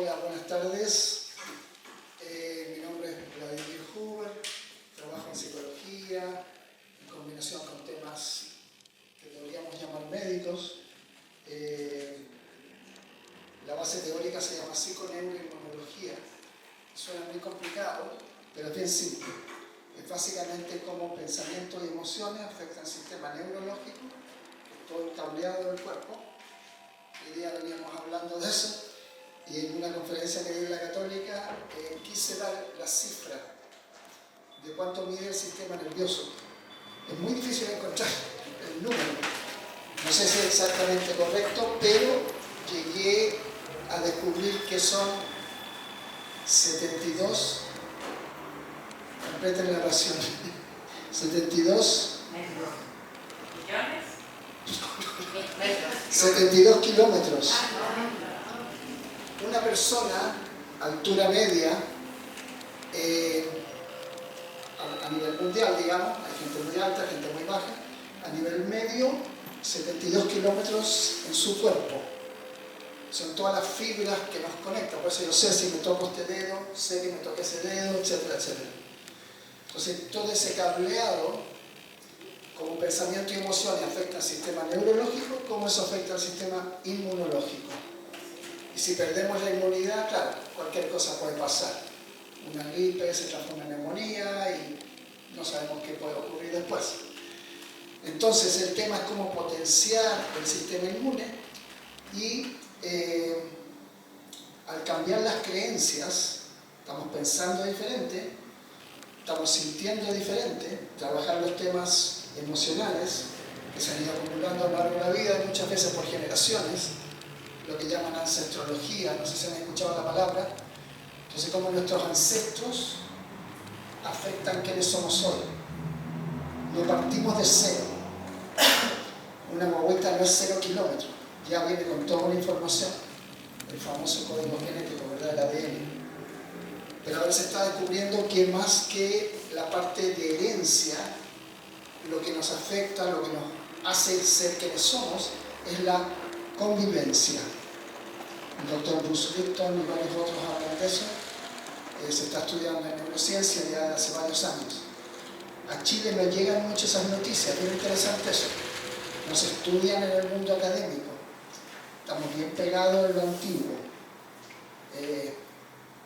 Hola, buenas tardes. Mi nombre es Vladimir Huber, trabajo en psicología, en combinación con temas que podríamos llamar médicos. La base teórica se llama psiconeuroinmunología. Suena muy complicado, pero es bien simple. Es básicamente cómo pensamientos y emociones afectan el sistema neurológico, todo el cableado del cuerpo. Hoy día veníamos hablando de eso. Y en una conferencia que di en la Católica quise dar la cifra de cuánto mide el sistema nervioso. Es muy difícil encontrar el número. No sé si es exactamente correcto, pero llegué a descubrir que son 72, completen la oración, 72 ¿millones? 72 kilómetros. Una persona, altura media, a nivel mundial, digamos, hay gente muy alta, gente muy baja, a nivel medio, 72 kilómetros en su cuerpo. Son todas las fibras que nos conectan, por eso yo sé si me toco este dedo, sé que me toqué ese dedo, etcétera, etcétera. Entonces, todo ese cableado, como pensamiento y emociones, afecta al sistema neurológico, como eso afecta al sistema inmunológico. Y si perdemos la inmunidad, claro, cualquier cosa puede pasar. Una gripe se transforma en neumonía y no sabemos qué puede ocurrir después. Entonces el tema es cómo potenciar el sistema inmune y al cambiar las creencias, estamos pensando diferente, estamos sintiendo diferente, trabajar los temas emocionales que se han ido acumulando a lo largo de la vida, muchas veces por generaciones, lo que llaman ancestrología, no sé si han escuchado la palabra. Entonces, cómo nuestros ancestros afectan quiénes somos hoy. No partimos de cero. Una guagüita no es 0 kilómetros, ya viene con toda una información, el famoso código genético, ¿verdad? El ADN. Pero ahora se está descubriendo que más que la parte de herencia, lo que nos afecta, lo que nos hace ser quienes somos, es la convivencia. El doctor Bruce Lipton y varios otros hablan de eso. Se está estudiando en neurociencia ya hace varios años. A Chile me llegan muchas esas noticias, bien interesante eso. No se estudian en el mundo académico. Estamos bien pegados en lo antiguo.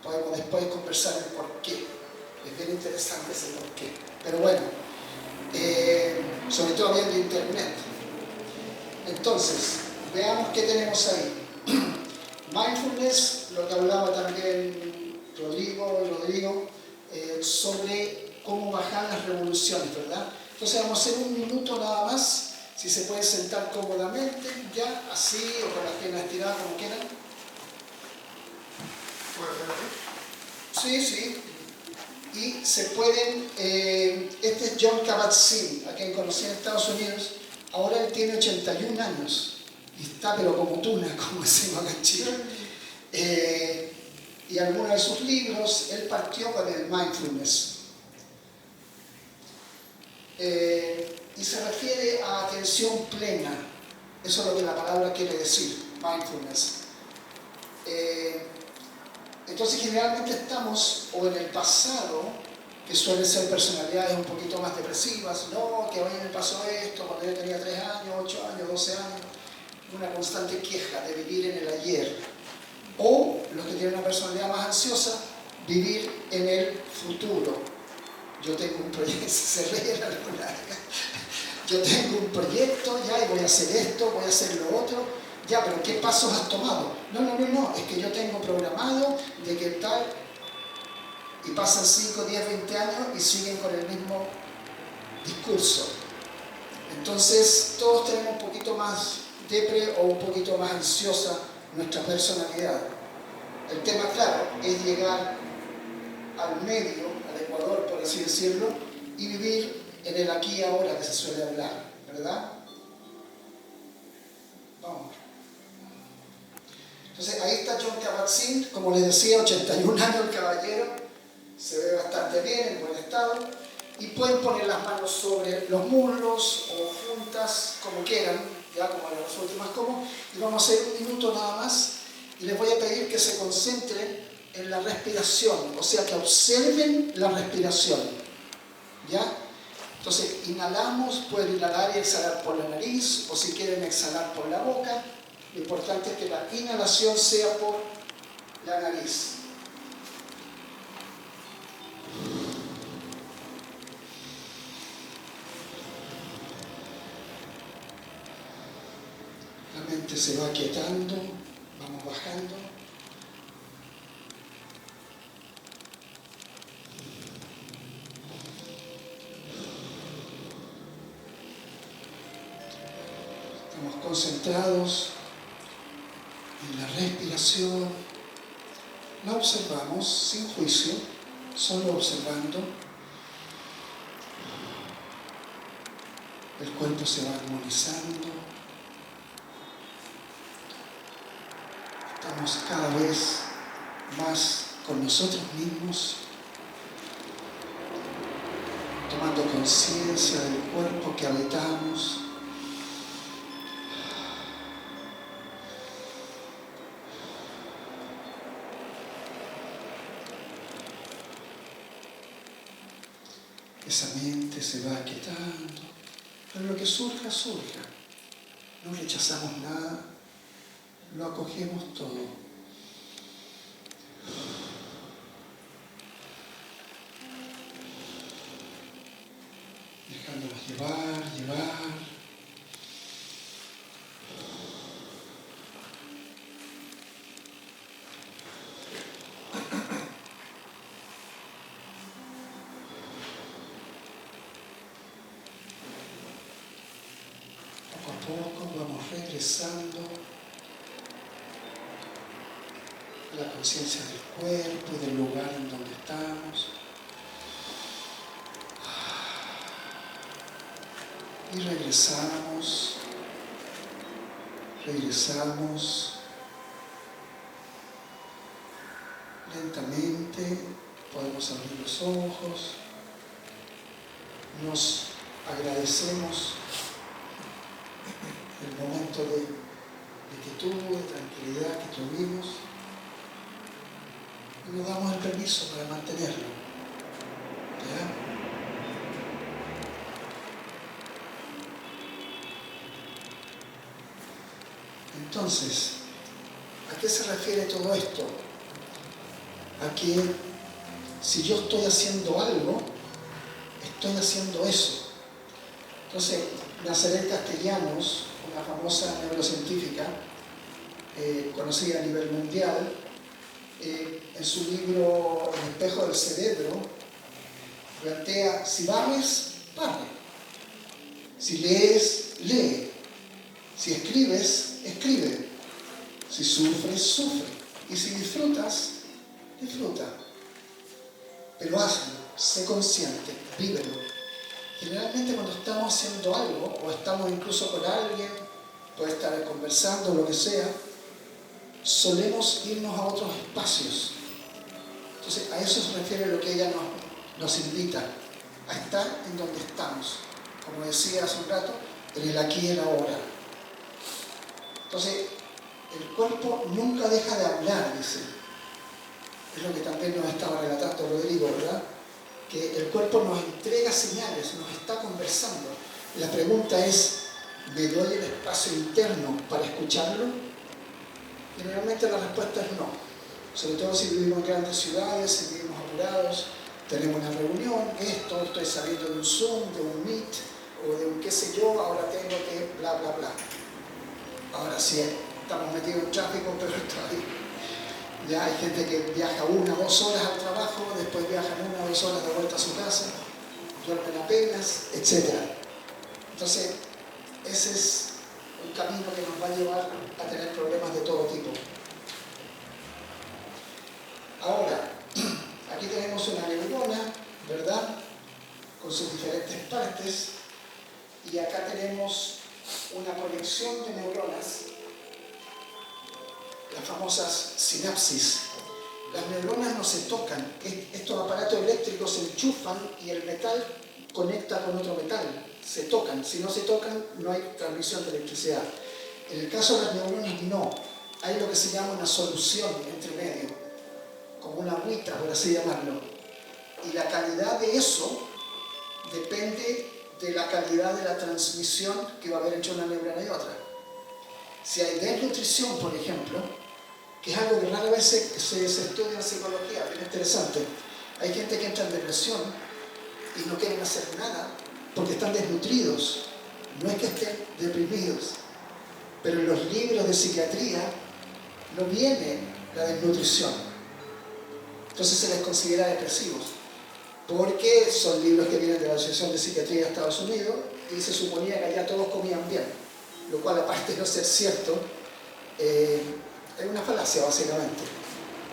Podemos después conversar el por qué. Es bien interesante ese por qué. Pero bueno, sobre todo viendo internet. Entonces, veamos qué tenemos ahí. Mindfulness, lo que hablaba también Rodrigo, sobre cómo bajar las revoluciones, ¿verdad? Entonces vamos a hacer un minuto nada más, si se pueden sentar cómodamente, ya, así, o con las piernas estiradas, como quieran. Sí. Y se pueden, este es Jon Kabat-Zinn, a quien conocí en Estados Unidos, ahora él tiene 81 años. Y está pero como tuna, como decimos acá en Chile. Y algunos de sus libros, él partió con el mindfulness. Y se refiere a atención plena. Eso es lo que la palabra quiere decir, mindfulness. Entonces generalmente estamos o en el pasado, que suelen ser personalidades un poquito más depresivas, no, que hoy me pasó esto cuando yo tenía 3 años, 8 años, 12 años. Una constante queja de vivir en el ayer. O los que tienen una personalidad más ansiosa, vivir en el futuro. Yo tengo un proyecto, se ríen alguna. Yo tengo un proyecto ya y voy a hacer esto, voy a hacer lo otro. Ya, pero ¿qué pasos has tomado? No, es que yo tengo programado de que tal. Y pasan 5, 10, 20 años y siguen con el mismo discurso. Entonces, todos tenemos un poquito más depre o un poquito más ansiosa nuestra personalidad. El tema, claro, es llegar al medio, al Ecuador, por así decirlo, y vivir en el aquí y ahora que se suele hablar, ¿verdad? Vamos. Entonces, ahí está Jon Kabat-Zinn, como les decía, 81 años el caballero, se ve bastante bien, en buen estado, y pueden poner las manos sobre los muslos o juntas, como quieran, ya como en las últimas como, y vamos a hacer un minuto nada más Y les voy a pedir que se concentren en la respiración, o sea, que observen la respiración. ¿Ya? Entonces, inhalamos, pueden inhalar y exhalar por la nariz, o si quieren exhalar por la boca. Lo importante es que la inhalación sea por la nariz. La mente se va aquietando, vamos bajando. Estamos concentrados en la respiración. La observamos sin juicio, solo observando. El cuerpo se va armonizando. Estamos cada vez más con nosotros mismos, tomando conciencia del cuerpo que habitamos. Esa mente se va aquietando, pero lo que surja, surja. No rechazamos nada, lo acogemos todo. Dejándonos llevar. Poco vamos regresando a la conciencia del cuerpo y del lugar en donde estamos. Y regresamos. Lentamente podemos abrir los ojos. Nos agradecemos el momento de quietud, de tranquilidad que tuvimos, y nos damos el permiso para mantenerlo. ¿Ya? Entonces, ¿a qué se refiere todo esto? A que si yo estoy haciendo algo, estoy haciendo eso. Entonces, Nazaret Castellanos, una famosa neurocientífica conocida a nivel mundial, en su libro El espejo del cerebro, plantea: si barres, barre; si lees, lee; si escribes, escribe; si sufres, sufre; y si disfrutas, disfruta. Pero hazlo, sé consciente, vívelo. Generalmente cuando estamos haciendo algo, o estamos incluso con alguien, puede estar conversando, lo que sea, solemos irnos a otros espacios. Entonces, a eso se refiere lo que ella nos invita, a estar en donde estamos. Como decía hace un rato, en el aquí y el ahora. Entonces, el cuerpo nunca deja de hablar, dice. Es lo que también nos estaba relatando Rodrigo, ¿verdad? Que el cuerpo nos entrega señales, nos está conversando. La pregunta es: ¿me doy el espacio interno para escucharlo? Generalmente la respuesta es no. Sobre todo si vivimos en grandes ciudades, si vivimos apurados, tenemos una reunión, estoy saliendo de un Zoom, de un Meet, o de un qué sé yo, ahora tengo que bla, bla, bla. Ahora sí, estamos metidos en tráfico, pero está ahí. Ya hay gente que viaja 1 o 2 horas al trabajo, después viajan 1 o 2 horas de vuelta a su casa, duermen apenas, etc. Entonces, ese es un camino que nos va a llevar a tener problemas de todo tipo. Ahora, aquí tenemos una neurona, ¿verdad? Con sus diferentes partes, y acá tenemos una conexión de neuronas, las famosas sinapsis. Las neuronas no se tocan, estos aparatos eléctricos se enchufan y el metal conecta con otro metal, se tocan. Si no se tocan, no hay transmisión de electricidad. En el caso de las neuronas, no. hay lo que se llama una solución entre medio, como una agüita, por así llamarlo. Y la calidad de eso depende de la calidad de la transmisión que va a haber entre una neurona y otra. Si hay desnutrición, por ejemplo, que es algo que rara vez se estudia en psicología, bien interesante. Hay gente que entra en depresión y no quieren hacer nada porque están desnutridos. No es que estén deprimidos, pero en los libros de psiquiatría no viene la desnutrición. Entonces se les considera depresivos, porque son libros que vienen de la Asociación de Psiquiatría de Estados Unidos y se suponía que allá todos comían bien, lo cual, aparte de no ser cierto, es una falacia básicamente.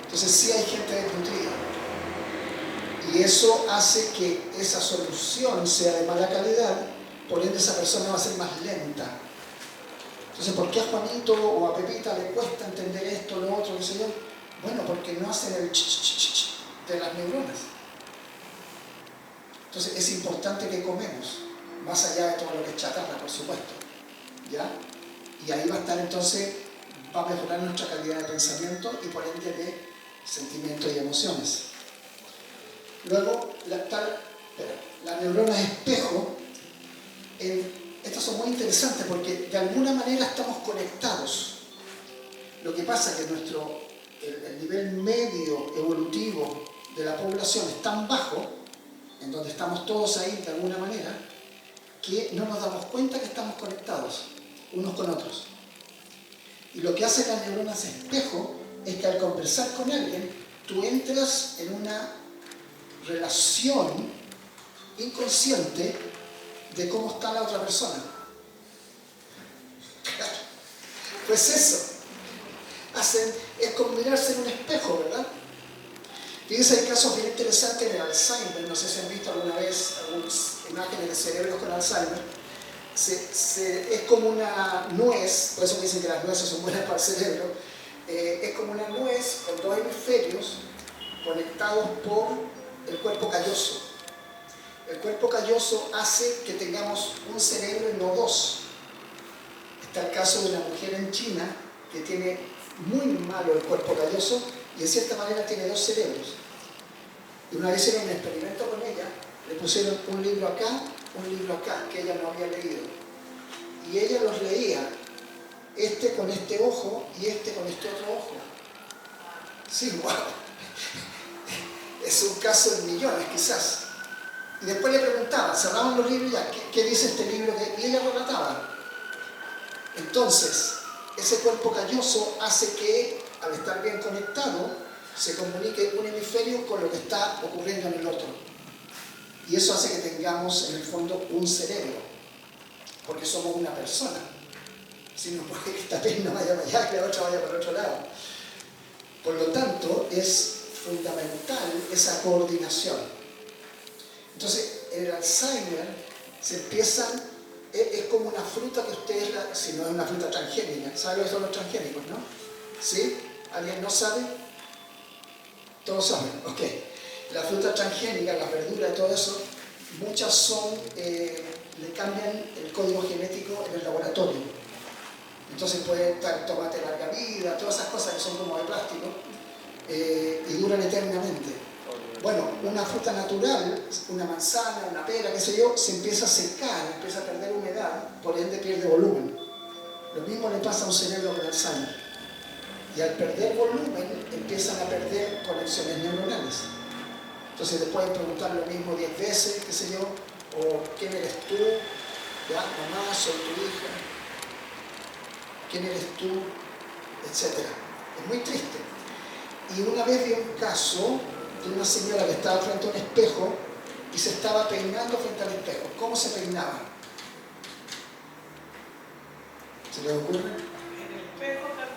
Entonces sí hay gente desnutrida y eso hace que esa solución sea de mala calidad, por ende esa persona va a ser más lenta. Entonces, ¿por qué a Juanito o a Pepita le cuesta entender esto, lo otro, qué sé yo? Bueno, porque no hacen el ch de las neuronas. Entonces es importante que comemos, más allá de todo lo que es chatarra, por supuesto, ¿ya? Y ahí va a estar entonces, va a mejorar nuestra calidad de pensamiento y por ende de sentimientos y emociones. Luego, la neurona espejo, estas son muy interesantes porque de alguna manera estamos conectados. Lo que pasa es que el nivel medio evolutivo de la población es tan bajo, en donde estamos todos ahí de alguna manera, que no nos damos cuenta que estamos conectados unos con otros. Y lo que hacen las neuronas espejo es que al conversar con alguien, tú entras en una relación inconsciente de cómo está la otra persona. Pues eso, es como mirarse en un espejo, ¿verdad? Fíjense, hay casos bien interesantes en el Alzheimer. No sé si han visto alguna vez algunas imágenes de cerebros con Alzheimer. Es como una nuez, por eso me dicen que las nueces son buenas para el cerebro. Es como una nuez con dos hemisferios conectados por el cuerpo calloso. El cuerpo calloso hace que tengamos un cerebro y no dos. Está el caso de una mujer en China que tiene muy malo el cuerpo calloso y en cierta manera tiene dos cerebros. Y una vez hicieron un experimento con ella, le pusieron un libro acá, que ella no había leído. Y ella los leía, este con este ojo y este con este otro ojo. Sí, wow. Es un caso en millones quizás. Y después le preguntaban, cerraban los libros y ya, ¿qué dice este libro? Y ella relataba. Entonces, ese cuerpo calloso hace que, al estar bien conectado, se comunique un hemisferio con lo que está ocurriendo en el otro. Y eso hace que tengamos, en el fondo, un cerebro, porque somos una persona. Si no puede que esta pierna vaya para allá, que la otra vaya para el otro lado. Por lo tanto, es fundamental esa coordinación. Entonces, en el Alzheimer se empiezan, es como una fruta que ustedes, si no es una fruta transgénica, ¿saben lo que son los transgénicos, no? ¿Sí? ¿Alguien no sabe? Todos saben, ok. Las frutas transgénicas, las verduras y todo eso, muchas son, le cambian el código genético en el laboratorio. Entonces puede estar tomate larga vida, todas esas cosas que son como de plástico, y duran eternamente. Bueno, una fruta natural, una manzana, una pera, qué sé yo, se empieza a secar, empieza a perder humedad, por ende pierde volumen. Lo mismo le pasa a un cerebro con Alzheimer. Y al perder volumen, empiezan a perder conexiones neuronales. Entonces te pueden preguntar lo mismo 10 veces, qué sé yo, o ¿quién eres tú? ¿Ya? Mamá, soy tu hija. ¿Quién eres tú? Etcétera. Es muy triste. Y una vez vi un caso de una señora que estaba frente a un espejo y se estaba peinando frente al espejo. ¿Cómo se peinaba? ¿Se les ocurre? En el espejo también.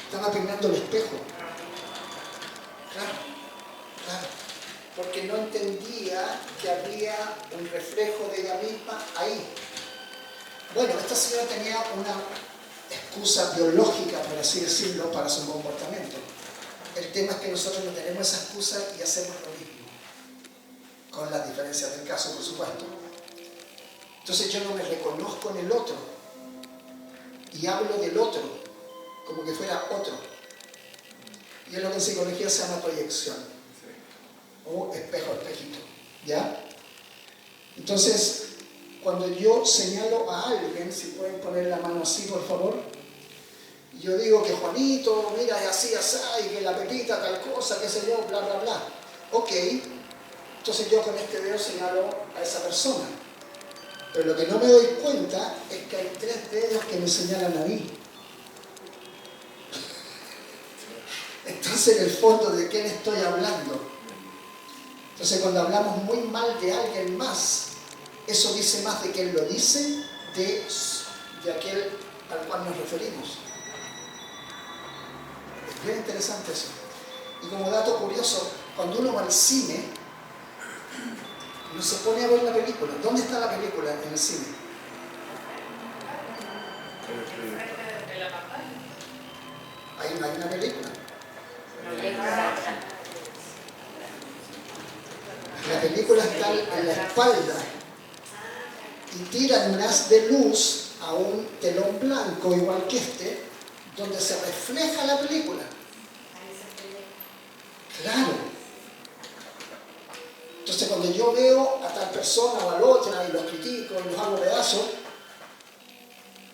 Estaba peinando el espejo. Claro, claro. Porque no entendía que había un reflejo de ella misma ahí. Bueno, esta señora tenía una excusa biológica, por así decirlo, para su comportamiento. El tema es que nosotros no tenemos esa excusa y hacemos lo mismo, con las diferencias del caso, por supuesto. Entonces yo no me reconozco en el otro y hablo del otro, como que fuera otro. Y es lo que en psicología se llama proyección, o espejo, espejito, ¿ya? Entonces, cuando yo señalo a alguien, si pueden poner la mano así, por favor, yo digo que Juanito, mira, y así, y que la Pepita, tal cosa, qué sé yo, bla, bla, bla. Ok, entonces yo con este dedo señalo a esa persona. Pero lo que no me doy cuenta es que hay 3 dedos que me señalan a mí. Entonces, en el fondo, ¿de quién estoy hablando? Entonces, cuando hablamos muy mal de alguien más, eso dice más de quien lo dice, de aquel al cual nos referimos. Es bien interesante eso. Y como dato curioso, cuando uno va al cine, no se pone a ver la película. ¿Dónde está la película en el cine? De la pantalla. Ahí no hay una película. La película está en la espalda y tiran un haz de luz a un telón blanco igual que este, donde se refleja la película. Claro. Entonces cuando yo veo a tal persona o a la otra y los critico y los hago pedazos,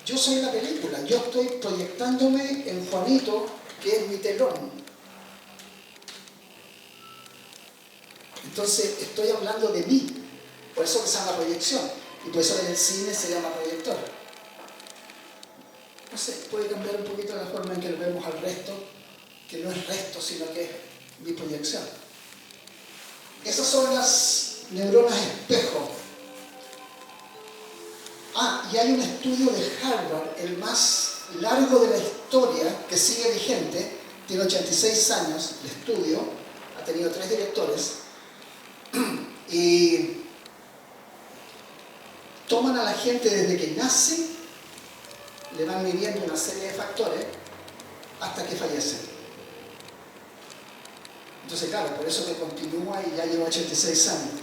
yo soy la película, yo estoy proyectándome en Juanito, que es mi telón. Entonces estoy hablando de mí, por eso que se llama proyección, y por eso en el cine se llama proyector. No sé, puede cambiar un poquito la forma en que lo vemos al resto, que no es resto, sino que es mi proyección. Esas son las neuronas espejo. Y hay un estudio de Harvard, el más largo de la historia, que sigue vigente, tiene 86 años el estudio, ha tenido 3 directores, y toman a la gente desde que nace, le van midiendo una serie de factores hasta que fallecen. Entonces, claro, por eso que continúa y ya lleva 86 años.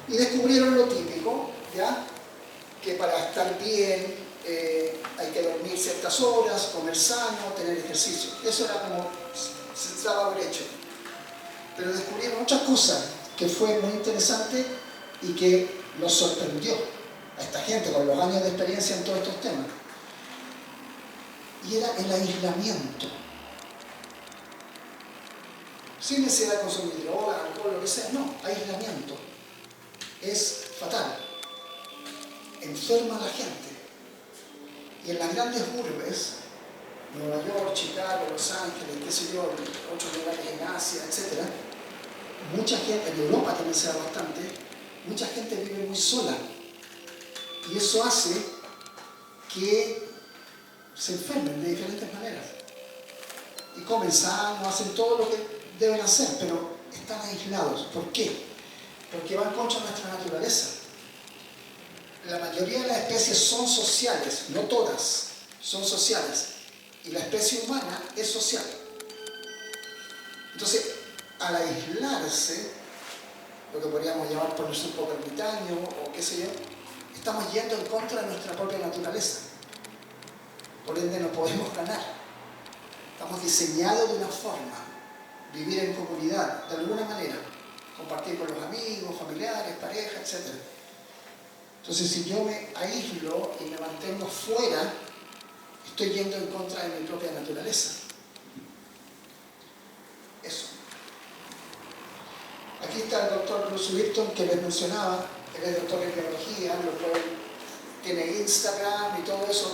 Y descubrieron lo típico, ¿ya? Que para estar bien hay que dormir ciertas horas, comer sano, tener ejercicio. Eso era como se estaba por hecho. Pero descubrieron otra cosa que fue muy interesante y que nos sorprendió a esta gente con los años de experiencia en todos estos temas. Y era el aislamiento. Sin necesidad de consumir drogas, alcohol, lo que sea, no, aislamiento. Es fatal. Enferma a la gente. Y en las grandes urbes, Nueva York, Chicago, Los Ángeles, qué sé yo, otros lugares en Asia, etc., mucha gente, en Europa también se da bastante, mucha gente vive muy sola. Y eso hace que se enfermen de diferentes maneras. Y comen sano, hacen todo lo que deben hacer, pero están aislados. ¿Por qué? Porque van contra nuestra naturaleza. La mayoría de las especies son sociales, no todas, son sociales. Y la especie humana es social. Entonces, al aislarse, lo que podríamos llamar ponerse un poco ermitaño o qué sé yo, estamos yendo en contra de nuestra propia naturaleza. Por ende, no podemos ganar. Estamos diseñados de una forma, vivir en comunidad, de alguna manera, compartir con los amigos, familiares, pareja, etc. Entonces, si yo me aíslo y me mantengo fuera, estoy yendo en contra de mi propia naturaleza. Eso. Aquí está el doctor Bruce Lipton, que les mencionaba. Él es doctor en biología, tiene Instagram y todo eso,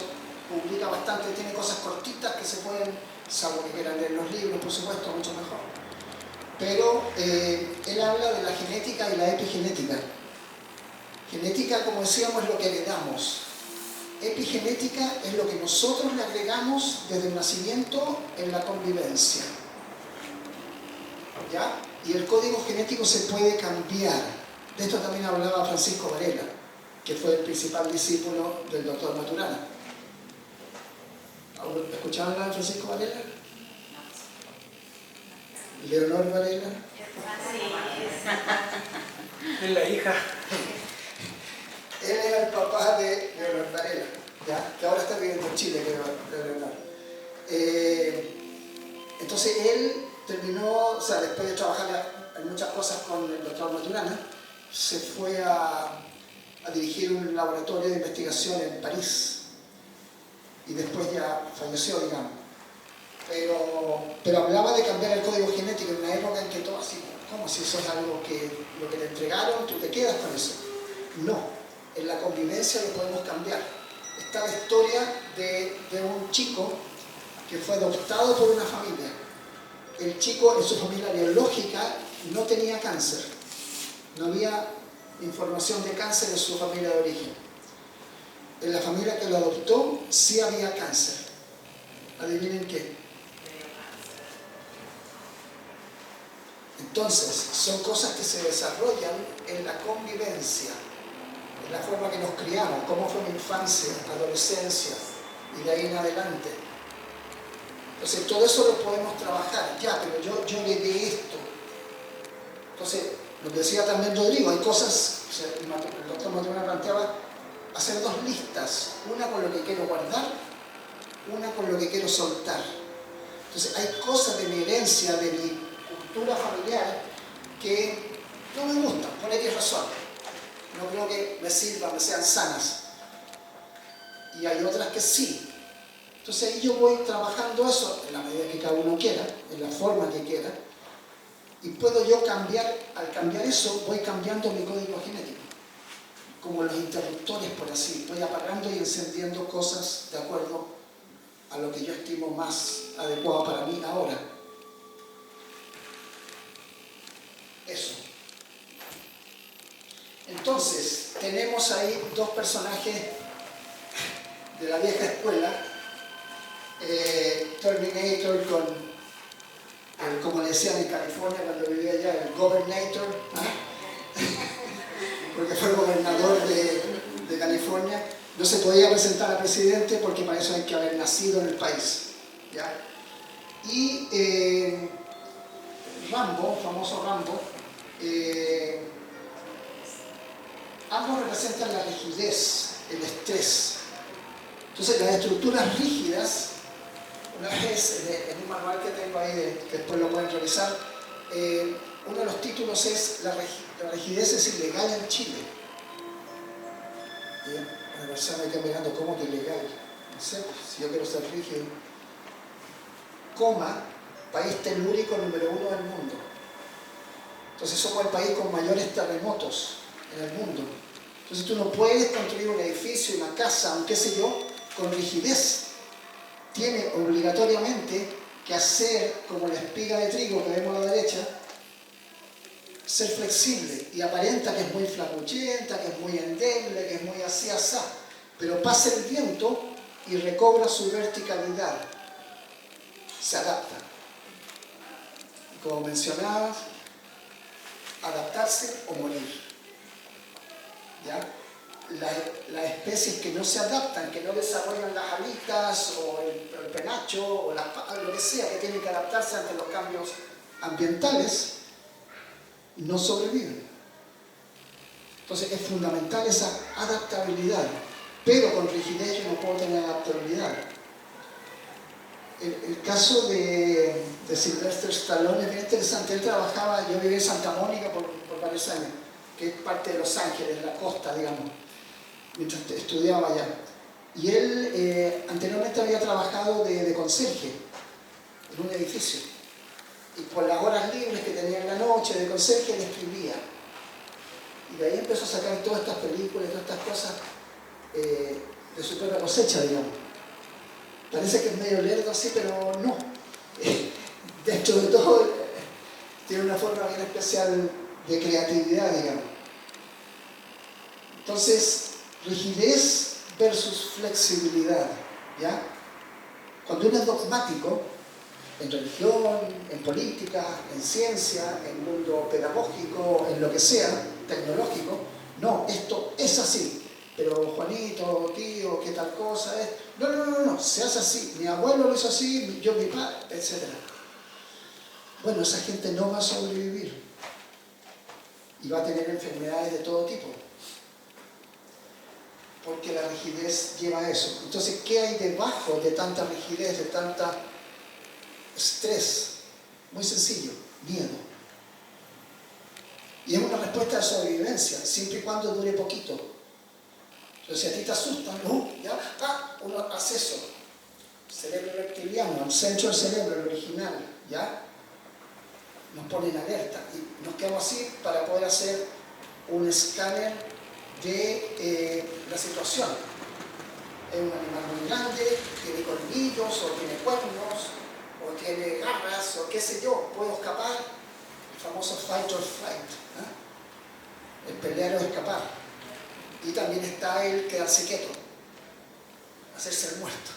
publica bastante, tiene cosas cortitas que se pueden, salvo que quieran leer los libros, por supuesto, mucho mejor. Pero él habla de la genética y la epigenética. Genética, como decíamos, es lo que heredamos. Epigenética es lo que nosotros le agregamos desde el nacimiento en la convivencia. ¿Ya? Y el código genético se puede cambiar. De esto también hablaba Francisco Varela, que fue el principal discípulo del doctor Maturana. ¿Escuchaban hablar de Francisco Varela? ¿Leonor Varela? Es la hija. Él era el papá de Leonor Varela, ¿ya? Que ahora está viviendo en Chile, creo, Leonor. Entonces él terminó, o sea, después de trabajar en muchas cosas con el doctor Maturana, se fue a dirigir un laboratorio de investigación en París y después ya falleció, digamos. Pero hablaba de cambiar el código genético en una época en que todo así, ¿cómo si eso es algo que lo que te entregaron, tú te quedas con eso? No, en la convivencia lo podemos cambiar. Está la historia de un chico que fue adoptado por una familia. El chico en su familia biológica no tenía cáncer, no había información de cáncer en su familia de origen. En la familia que lo adoptó sí había cáncer. ¿Adivinen qué? Entonces, son cosas que se desarrollan en la convivencia, en la forma que nos criamos, cómo fue mi infancia, adolescencia y de ahí en adelante. Entonces, todo eso lo podemos trabajar. Ya, pero yo heredé esto. Entonces, lo que decía también Rodrigo, hay cosas, o sea, el doctor Maturana planteaba hacer dos listas, una con lo que quiero guardar, una con lo que quiero soltar. Entonces, hay cosas de mi herencia, de mi cultura familiar, que no me gustan, por X razón. No creo que me sirvan, me sean sanas. Y hay otras que sí. Entonces ahí yo voy trabajando eso en la medida que cada uno quiera, en la forma que quiera, y puedo yo cambiar, al cambiar eso, voy cambiando mi código genético. Como los interruptores, por así, voy apagando y encendiendo cosas de acuerdo a lo que yo estimo más adecuado para mí ahora. Eso. Entonces, tenemos ahí dos personajes de la vieja escuela, Terminator con, como le decían en California cuando vivía allá, el Governator, porque fue gobernador de California. No se podía presentar a presidente porque para eso hay que haber nacido en el país, ¿ya? Y Rambo, famoso Rambo, ambos representan la rigidez, el estrés. Entonces las estructuras rígidas, una vez en un manual que tengo ahí, que después lo pueden revisar, uno de los títulos es la rigidez es ilegal en Chile. Bien, una persona me queda mirando, ¿cómo que ilegal? No sé, si yo quiero ser rígido. Coma, país telúrico número 1 del mundo. Entonces somos el país con mayores terremotos en el mundo. Entonces tú no puedes construir un edificio, una casa, un qué sé yo, con rigidez. Tiene obligatoriamente que hacer, como la espiga de trigo que vemos a la derecha, ser flexible y aparenta que es muy flacuchenta, que es muy endeble, que es muy así, asá. Pero pasa el viento y recobra su verticalidad. Se adapta. Y como mencionabas, adaptarse o morir. ¿Ya? Las especies que no se adaptan, que no desarrollan las alitas o el penacho o lo que sea, que tienen que adaptarse ante los cambios ambientales, no sobreviven. Entonces es fundamental esa adaptabilidad, pero con rigidez yo no puedo tener adaptabilidad. El caso de Sylvester Stallone es bien interesante. Él trabajaba, yo viví en Santa Mónica por varios años, que es parte de Los Ángeles, la costa, digamos, mientras estudiaba allá. Y él anteriormente había trabajado de conserje en un edificio. Y por las horas libres que tenía en la noche de conserje, él escribía. Y de ahí empezó a sacar todas estas películas y todas estas cosas de su propia cosecha, digamos. Parece que es medio lerdo así, pero no. Dentro de todo, tiene una forma bien especial de creatividad, digamos. Entonces, rigidez versus flexibilidad, ¿ya? Cuando uno es dogmático, en religión, en política, en ciencia, en mundo pedagógico, en lo que sea, tecnológico, no, esto es así. Pero Juanito, tío, ¿qué tal cosa es? No, se hace así. Mi abuelo lo hizo así, yo, mi padre, etc. Bueno, esa gente no va a sobrevivir y va a tener enfermedades de todo tipo. porque la rigidez lleva a eso. Entonces, ¿qué hay debajo de tanta rigidez, de tanta estrés? Muy sencillo, miedo. Y es una respuesta de sobrevivencia, siempre y cuando dure poquito. Entonces, si a ti te asustan, uno hace eso. Cerebro reptiliano, el centro del cerebro, el original, ¿ya? Nos pone en alerta y nos quedamos así para poder hacer un escáner de la situación. Es un animal muy grande, tiene colmillos, o tiene cuernos, o tiene garras, o qué sé yo, puedo escapar. El famoso fight or flight, el pelear o escapar. Y también está el quedarse quieto, hacerse el muerto,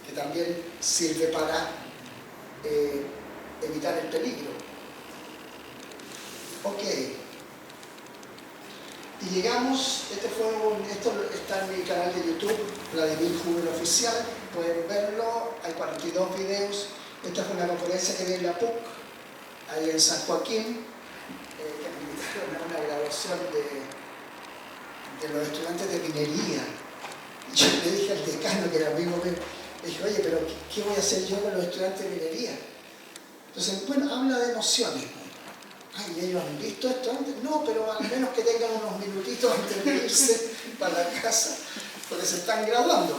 que también sirve para evitar el peligro. Ok. Y llegamos, esto está en mi canal de YouTube, Vladimir Huber Oficial, pueden verlo, hay 42 videos. Esta fue una conferencia que di en la PUC, ahí en San Joaquín, que me invitaron a una graduación de los estudiantes de minería. Y yo le dije al decano, que era amigo mío, le dije, oye, pero ¿qué voy a hacer yo con los estudiantes de minería? Entonces, bueno, habla de emociones. Ay, ¿ellos han visto esto antes? No, pero al menos que tengan unos minutitos antes de irse para la casa, porque se están graduando.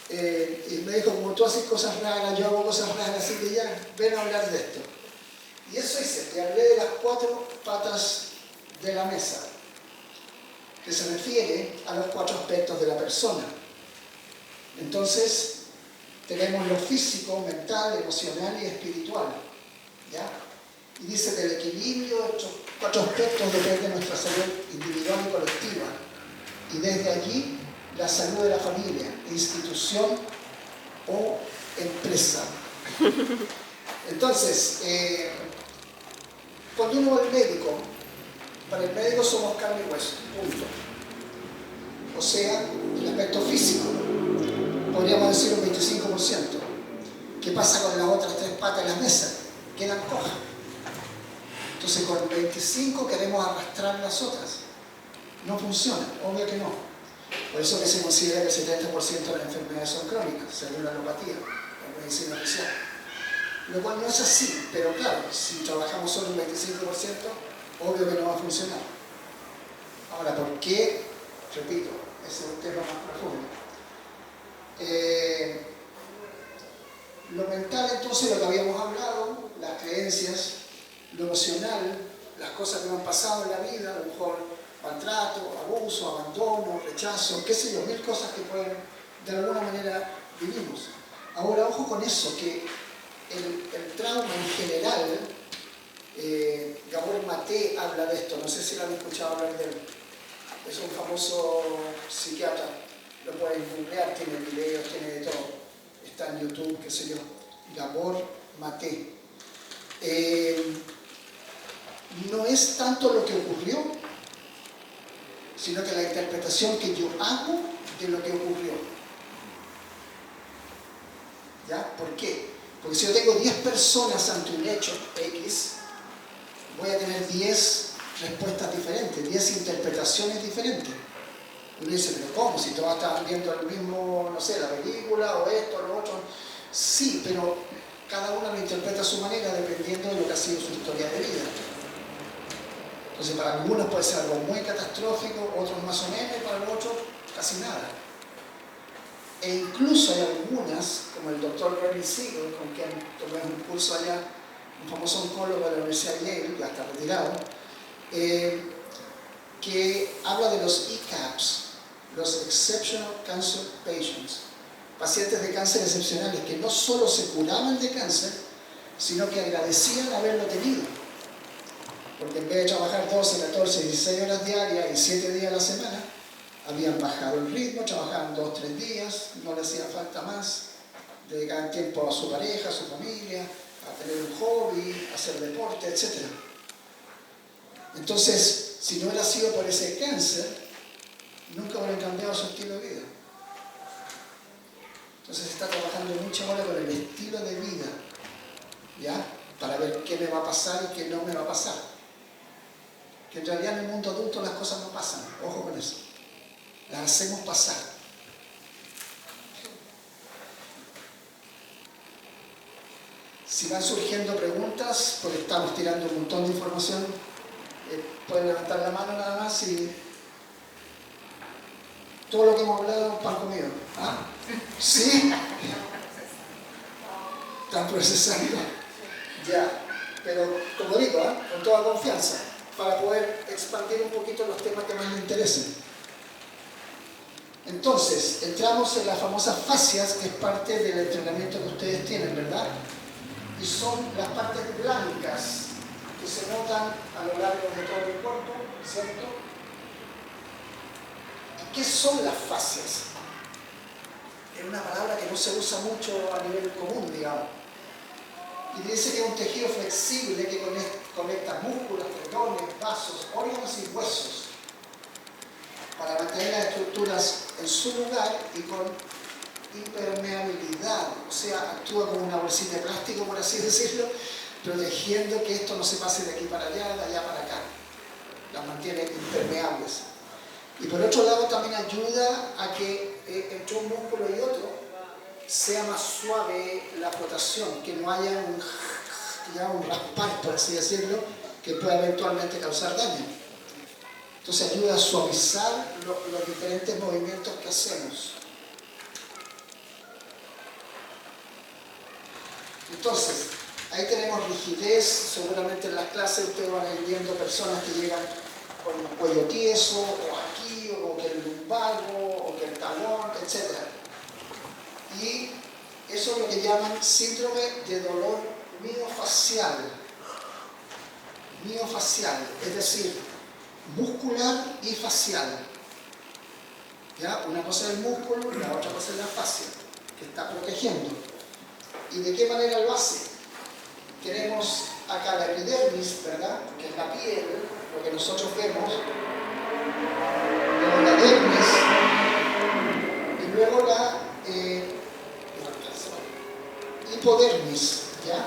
Y me dijo, como tú haces cosas raras, yo hago cosas raras, así que ya, ven a hablar de esto. Y eso hice, te hablé de las 4 patas de la mesa, que se refiere a los 4 aspectos de la persona. Entonces, tenemos lo físico, mental, emocional y espiritual, ¿ya? Y dice, del equilibrio de estos 4 aspectos depende nuestra salud individual y colectiva. Y desde allí, la salud de la familia, institución o empresa. Entonces, cuando uno va al médico, para el médico somos carne y hueso, punto. O sea, el aspecto físico, podríamos decir un 25%. ¿Qué pasa con las otras 3 patas de la mesa? Quedan cojas. Entonces con 25 queremos arrastrar las otras. No funciona, obvio que no. Por eso que se considera que el 70% de las enfermedades son crónicas, según la alopatía, la medicina oficial. Lo cual no es así, pero claro, si trabajamos solo un 25%, obvio que no va a funcionar. Ahora, ¿por qué? Repito, ese es un tema más profundo. Lo mental, entonces, lo que habíamos hablado, las creencias, lo emocional, las cosas que me han pasado en la vida, a lo mejor maltrato, abuso, abandono, rechazo, qué sé yo, 1000 cosas que pueden, de alguna manera, vivimos. Ahora, ojo con eso, que el trauma en general, Gabor Maté habla de esto, no sé si lo han escuchado hablar de él. Es un famoso psiquiatra, lo pueden googlear, tiene videos, tiene de todo. Está en YouTube, qué sé yo. Gabor Maté. No es tanto lo que ocurrió, sino que la interpretación que yo hago de lo que ocurrió. ¿Ya? ¿Por qué? Porque si yo tengo 10 personas ante un hecho X, voy a tener 10 respuestas diferentes, 10 interpretaciones diferentes. Uno dice, pero ¿cómo? Si todos estaban viendo el mismo, no sé, la película o esto o lo otro. Sí, pero cada uno lo interpreta a su manera dependiendo de lo que ha sido su historia de vida. Entonces, para algunos puede ser algo muy catastrófico, otros más o menos, y para los otros casi nada. E incluso hay algunas, como el doctor Bernie Siegel, con quien tomé un curso allá, un famoso oncólogo de la Universidad de Yale, ya está retirado, que habla de los ECAPs, los Exceptional Cancer Patients, pacientes de cáncer excepcionales que no solo se curaban de cáncer, sino que agradecían haberlo tenido. Porque en vez de trabajar 12, 14, 16 horas diarias y 7 días a la semana, habían bajado el ritmo, trabajaban 2, 3 días, no les hacía falta más, dedicaban tiempo a su pareja, a su familia, a tener un hobby, a hacer deporte, etc. Entonces, si no hubiera sido por ese cáncer, nunca hubieran cambiado su estilo de vida. Entonces se está trabajando mucho ahora con el estilo de vida, ¿ya? Para ver qué me va a pasar y qué no me va a pasar. Que en realidad en el mundo adulto las cosas no pasan, ojo con eso. las hacemos pasar. Si van surgiendo preguntas, porque estamos tirando un montón de información, pueden levantar la mano nada más y todo lo que hemos hablado, pan comido. ¿Ah? ¿Sí? Están procesando. Ya, pero como digo, con toda confianza, para poder expandir un poquito los temas que más les interesen. Entonces, entramos en las famosas fascias, que es parte del entrenamiento que ustedes tienen, ¿verdad? Y son las partes blancas que se notan a lo largo de todo el cuerpo, ¿cierto? ¿Y qué son las fascias? Es una palabra que no se usa mucho a nivel común, digamos. Y dice que es un tejido flexible que conecta músculos, tendones, vasos, órganos y huesos para mantener las estructuras en su lugar y con impermeabilidad, o sea, actúa como una bolsita de plástico, por así decirlo, protegiendo que esto no se pase de aquí para allá, de allá para acá. Las mantiene impermeables. Y por otro lado también ayuda a que entre un músculo y otro sea más suave la flotación, que no haya un raspar, por así decirlo, que pueda eventualmente causar daño. Entonces ayuda a suavizar los diferentes movimientos que hacemos. Entonces, ahí tenemos rigidez, seguramente en las clases ustedes van a ir viendo personas que llegan con el cuello tieso, o aquí, o que el lumbago, o que el talón, etc. Y eso es lo que llaman síndrome de dolor miofacial. Miofacial, es decir, muscular y facial. ¿Ya? Una cosa es el músculo y la otra cosa es la fascia, que está protegiendo. ¿Y de qué manera lo hace? Tenemos acá la epidermis, ¿verdad? Que es la piel, lo que nosotros vemos. Luego la dermis. Y luego la hipodermis, ¿ya?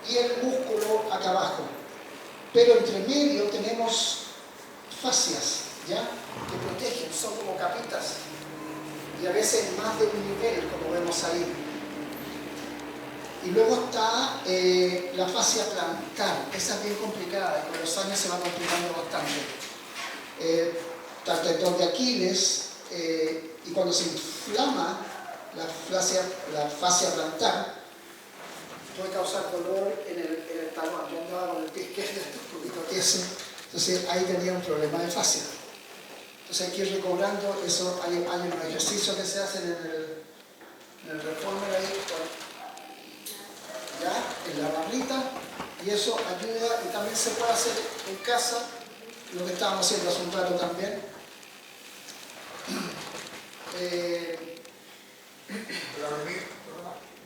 Y el músculo acá abajo. Pero entre medio tenemos fascias, ¿ya? Que protegen, son como capitas. Y a veces más de un nivel, como vemos ahí. Y luego está la fascia plantar, esa es bien complicada y con los años se va complicando bastante. Está el tendón de Aquiles y cuando se inflama la fascia plantar puede causar dolor en el talón. Yo andaba con el pie izquierdo un poquito tieso, entonces ahí tenía un problema de fascia. Entonces hay que ir recobrando eso. Hay unos ejercicios que se hacen en el reformer ahí, ¿ya? En la barrita, y eso ayuda, y también se puede hacer en casa, lo que estábamos haciendo hace un rato también.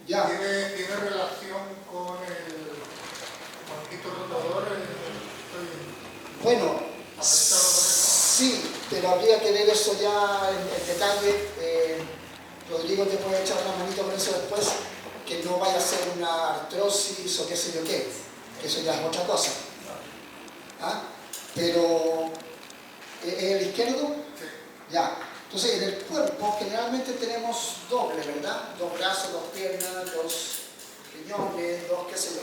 Ya. ¿Tiene relación con el manguito rotador? Bueno, sí, pero habría que ver eso ya en detalle. Rodrigo te puede echar una manito con eso después, que no vaya a ser una artrosis o qué sé yo qué, que eso ya es otra cosa. ¿Ah? Pero, ¿es el izquierdo? Sí. Ya. Entonces, en el cuerpo generalmente tenemos doble, ¿verdad? Dos brazos, dos piernas, dos riñones, dos qué sé yo.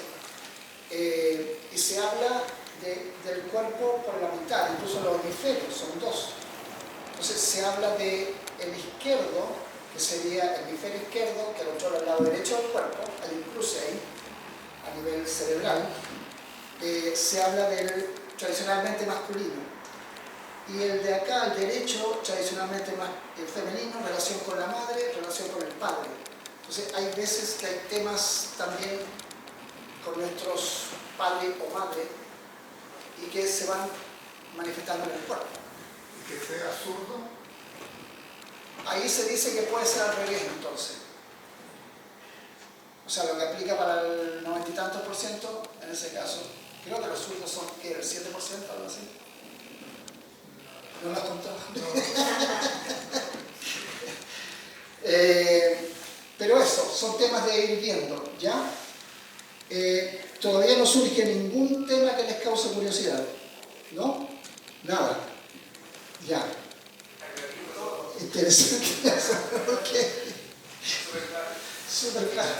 Y se habla del cuerpo por la mitad, incluso los hemisferios, son dos. Entonces, se habla del izquierdo, que sería el hemisferio izquierdo, que controla el lado derecho del cuerpo, hay un cruce ahí, a nivel cerebral. Se habla del tradicionalmente masculino. Y el de acá, el derecho, tradicionalmente más femenino, relación con la madre, relación con el padre. Entonces hay veces que hay temas también con nuestros padres o madres y que se van manifestando en el cuerpo. ¿Y que sea zurdo? Ahí se dice que puede ser al revés entonces. O sea, lo que aplica para el 90 y tantos %, en ese caso, creo que los zurdos son, ¿qué? ¿El 7%, algo así? No lo has contado. No. Pero eso, son temas de ir viendo, ¿ya? Todavía no surge ningún tema que les cause curiosidad, ¿no? Nada. Ya. Interesante eso. Ok. Súper claro.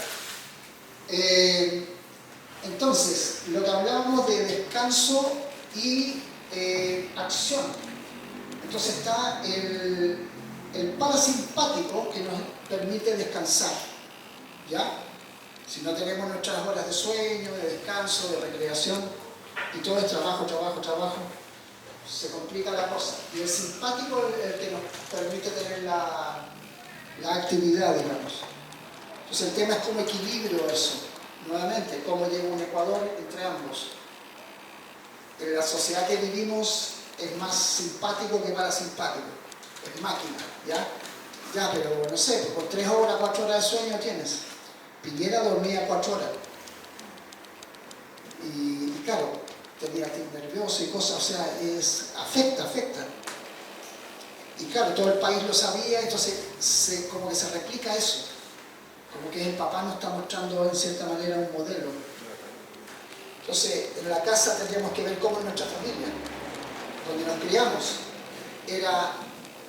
Entonces, lo que hablábamos de descanso y acción. Entonces está el parasimpático que nos permite descansar, ¿ya? Si no tenemos nuestras horas de sueño, de descanso, de recreación, y todo es trabajo, trabajo, trabajo, se complica la cosa. Y el simpático es el que nos permite tener la actividad, digamos. Entonces el tema es cómo equilibrio eso. Nuevamente, cómo llega un ecuador entre ambos. En la sociedad que vivimos es más simpático que parasimpático. Es máquina, ¿ya? Ya, pero no sé, pues con 3 horas, 4 horas de sueño tienes. Piñera dormía 4 horas. Y claro, tenía nervioso y cosas, o sea, afecta. Y claro, todo el país lo sabía, entonces como que se replica eso. Como que el papá nos está mostrando en cierta manera un modelo. Entonces, en la casa tendríamos que ver cómo es nuestra familia, donde nos criamos. ¿Era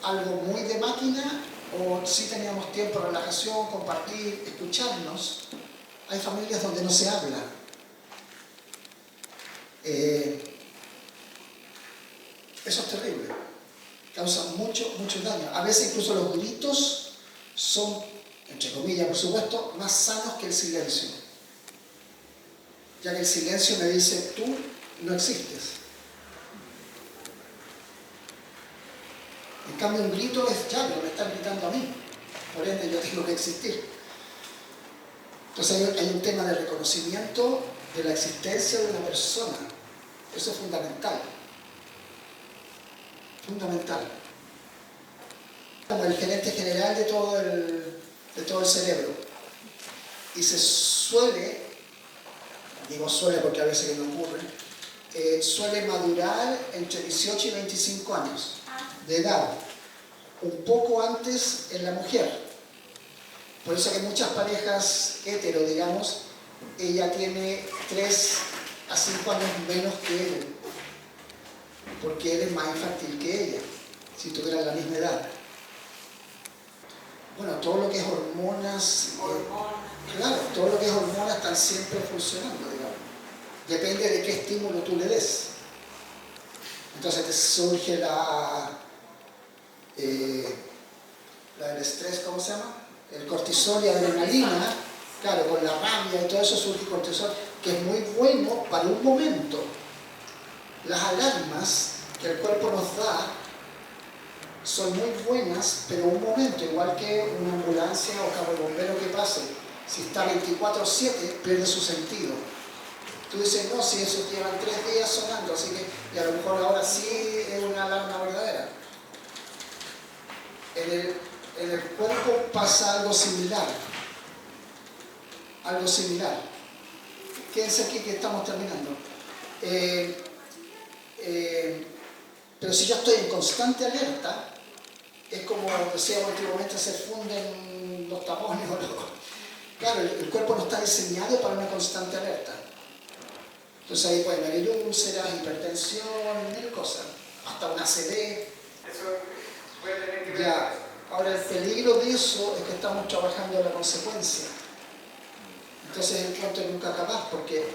algo muy de máquina o sí teníamos tiempo de relajación, compartir, escucharnos? Hay familias donde no se habla. Eso es terrible. Causa mucho daño. A veces incluso los gritos son, entre comillas por supuesto, más sanos que el silencio. Ya que el silencio me dice, tú no existes. En cambio un grito es, ya, pero me están gritando a mí. Por ende yo tengo que existir. Entonces hay un tema de reconocimiento de la existencia de una persona. Eso es fundamental. Fundamental. Como el gerente general de todo el cerebro. Y se suele, digo suele porque a veces que no ocurre, suele madurar entre 18 y 25 años de edad. Un poco antes en la mujer. Por eso que muchas parejas hetero, digamos, ella tiene 3 a 5 años menos que él. Porque él es más infantil que ella, si tuvieran la misma edad. Bueno, todo lo que es hormonas, claro, todo lo que es hormonas están siempre funcionando, digamos. Depende de qué estímulo tú le des. Entonces te surge el estrés, ¿cómo se llama? El cortisol y adrenalina, claro, con la rabia y todo eso surge cortisol, que es muy bueno para un momento. Las alarmas que el cuerpo nos da son muy buenas, pero un momento, igual que una ambulancia o cabo de bombero que pase, si está 24/7, pierde su sentido. Tú dices, no, si eso llevan 3 días sonando, así que, y a lo mejor ahora sí es una alarma verdadera. En el cuerpo pasa algo similar. Algo similar. Quédense aquí que estamos terminando. Pero si yo estoy en constante alerta, es como decíamos antiguamente, se funden los tapones. Claro, el cuerpo no está diseñado para una constante alerta. Entonces ahí pueden haber úlceras, hipertensión, mil cosas, hasta una ACV. Eso puede tener que ver. Ya. Ahora el peligro de eso es que estamos trabajando en la consecuencia. Entonces el cuento nunca acabar porque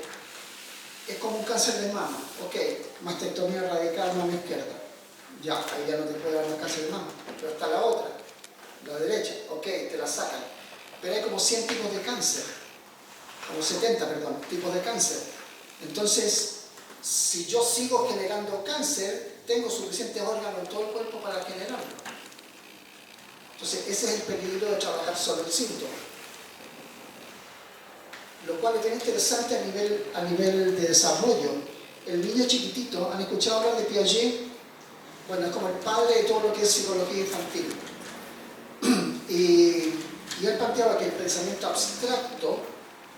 es como un cáncer de mama. Ok, mastectomía radical, mama izquierda. Ya, ahí ya no te puede dar un cáncer de mama. Pero está la otra, la derecha. Ok, te la sacan. Pero hay como 100 tipos de cáncer. Como 70, perdón, tipos de cáncer. Entonces, si yo sigo generando cáncer, tengo suficientes órganos en todo el cuerpo para generarlo. Entonces, ese es el peligro de trabajar solo el síntoma. Lo cual es bien interesante a nivel de desarrollo. El niño chiquitito, ¿han escuchado hablar de Piaget? Bueno, es como el padre de todo lo que es psicología infantil. Y él planteaba que el pensamiento abstracto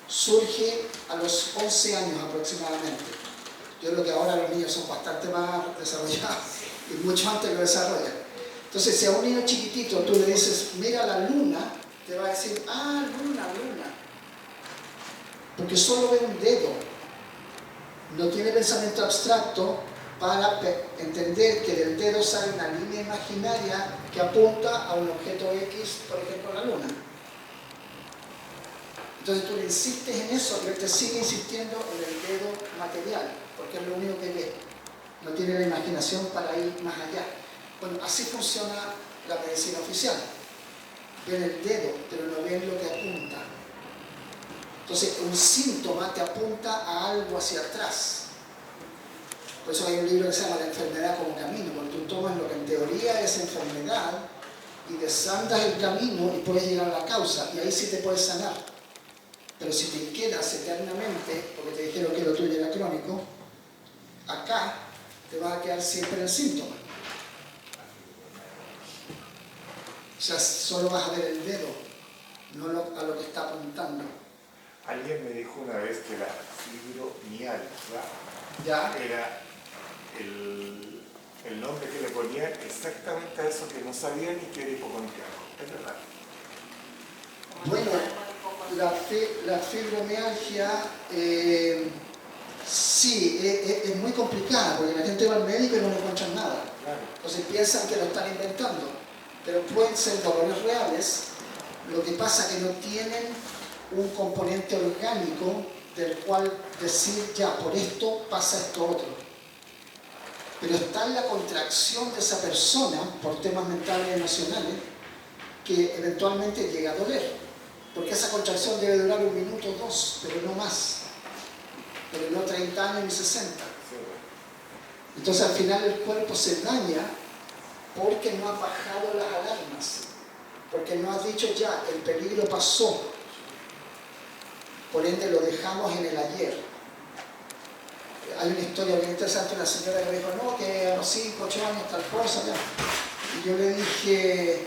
surge a los 11 años aproximadamente. Yo creo que ahora los niños son bastante más desarrollados y mucho antes lo desarrollan. Entonces, si a un niño chiquitito tú le dices, mira la luna, te va a decir, ah, luna. Porque solo ve un dedo. No tiene pensamiento abstracto para entender que del dedo sale una línea imaginaria que apunta a un objeto X, por ejemplo la luna. Entonces tú le insistes en eso y él te sigue insistiendo en el dedo material, porque es lo único que ve. No tiene la imaginación para ir más allá. Bueno, así funciona la medicina oficial. Ven el dedo, pero no ven lo que apunta. Entonces, un síntoma te apunta a algo hacia atrás. Por eso hay un libro que se llama La enfermedad como camino, cuando tú tomas lo que en teoría es enfermedad y desandas el camino y puedes llegar a la causa, y ahí sí te puedes sanar. Pero si te quedas eternamente, porque te dijeron que lo tuyo era crónico, acá te vas a quedar siempre en el síntoma. O sea, solo vas a ver el dedo, no a lo que está apuntando. Alguien me dijo una vez que la fibromialgia ¿Ya? era el nombre que le ponían exactamente a eso que no sabían y que era hipocondriaco. Es verdad. Bueno, la fibromialgia sí, es muy complicada porque la gente va al médico y no le encuentran nada. Claro. Entonces piensan que lo están inventando, pero pueden ser dolores reales. Lo que pasa es que no tienen un componente orgánico del cual decir, ya, por esto pasa esto otro. Pero está en la contracción de esa persona, por temas mentales y emocionales, que eventualmente llega a doler. Porque esa contracción debe durar 1 minuto o 2, pero no más. Pero no 30 años ni 60. Entonces al final el cuerpo se daña porque no ha bajado las alarmas. Porque no has dicho ya, el peligro pasó. Por ende lo dejamos en el ayer. Hay una historia bien interesante de una señora que me dijo, no, que a los 5, 8 años tal cosa, ya. Y yo le dije,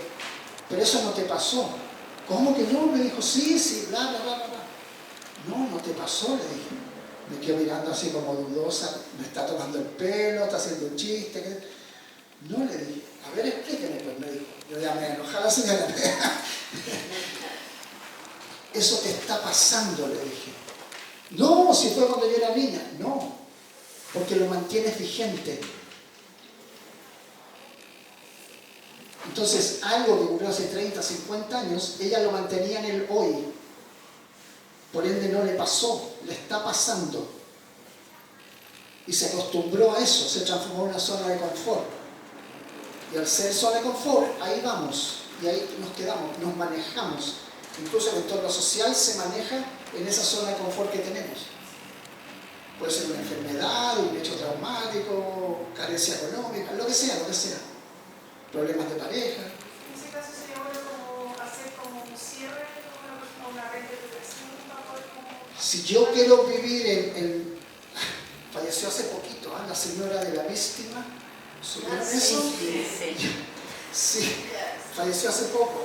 pero eso no te pasó. ¿Cómo que no? Me dijo, sí, bla, bla, bla, bla. No te pasó, le dije. Me quedo mirando así como dudosa, me está tomando el pelo, está haciendo un chiste. No, le dije, a ver, explíqueme, pues me dijo. Yo ya me enojé a la señora. Eso te está pasando, le dije. No, si fue cuando yo era niña. No, porque lo mantienes vigente. Entonces, algo que ocurrió hace 30, 50 años, ella lo mantenía en el hoy. Por ende no le pasó, le está pasando. Y se acostumbró a eso, se transformó en una zona de confort. Y al ser zona de confort, ahí vamos, y ahí nos quedamos, nos manejamos. Incluso el entorno social se maneja en esa zona de confort que tenemos. Puede ser una enfermedad, un hecho traumático, carencia económica, lo que sea. Problemas de pareja. En ese caso sería bueno como hacer como un cierre, como una reinterpretación para poder como... Si yo quiero vivir falleció hace poquito, ¿eh? La señora de la víctima, ¿supieron eso? Sí, falleció hace poco.